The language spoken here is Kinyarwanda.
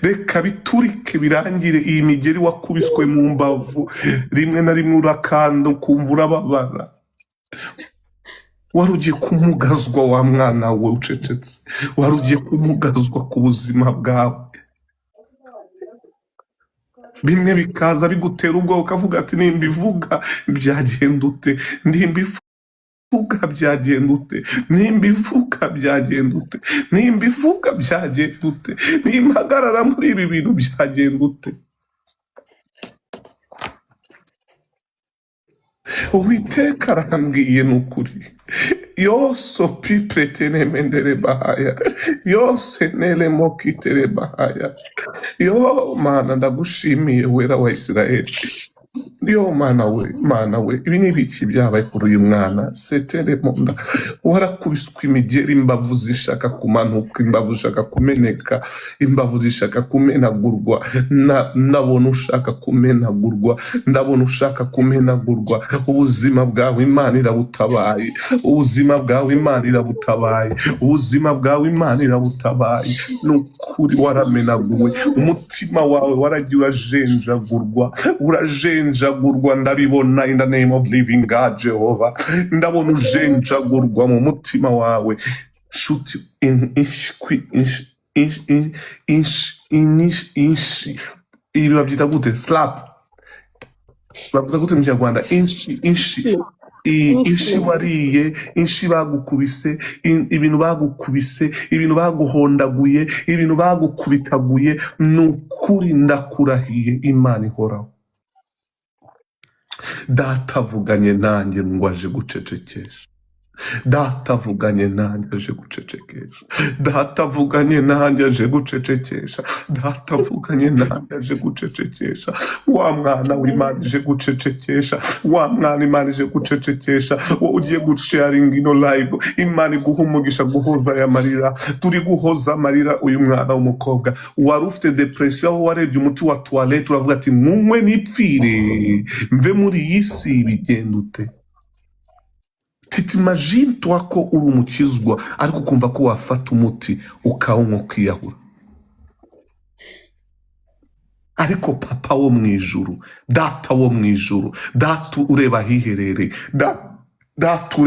reka biturike birangire iyi migeri wakubiswe mu mbavu rimwe na rimwe urakanda ukumva urababara wari ugiye kumugazwa wa mwana we ucecetse wari ugiye kumugazwa ku buzima bwawe bimwe bikaza bigutera ubwoba ukavuga ati nimba ivuga byagenda ute nimba ivuga byagenda ute nimba ivuga byagenda ute nimba ivuga byagenda ute nimba ihagarara muri ibi bintu byagenda ute Uwiteka arambwiye n'ukuri yose pipretene mendere bahaya yose nele mokitere bahaya yo mana ndagushimiye wera wa Israeli yo mana we ibi ni ibiki byabaye kuri uyu mwana setere monda warakubiswe imigeri imbavu zishaka kumanuka imbavu zishaka kumeneka imbavu zishaka kumenagurwa ndabona ushaka kumenagurwa ndabona ushaka kumenagurwa ubuzima bwawe Imana irabutabaye ubuzima bwawe Imana irabutabaye ubuzima bwawe Imana irabutabaye nukuri waramenaguwe umutima wawe waragiye urajenjagurwa ndabibona in the name of living God Jehovah ndabona ujenjagurwa mu mutima wawe shuti ibi babyita gute slap bavuga gute mu Kinyarwanda inshi wariye inshi bagukubise ibintu bagukubise ibintu baguhondaguye ibintu bagukubitaguye nukuri ndakurahiye Imana ihoraho data avuganye nanjye ngo aje gucecekesha data avuganye nanjye aje gucecekesha data avuganye nanjye aje gucecekesha data avuganye nanjye aje gucecekesha wa mwana w'Imana aje gucecekesha wa mwana Imana aje gucecekesha wowe ugiye gusharinga ino live Imana iguha umugisha guhoza aya marira turi guhoza amarira uyu mwana w'umukobwa wari ufite depression aho warebye umuti wa toilette uravuga ati munywe nipfire mve muri iyi si bigenda ute T'imagine toi ko uri umukizwa ariko kumva ko wafata umuti ukawunywa ukiyahura ariko papa wo mwijuru data wo mwijuru data ureba hiherere data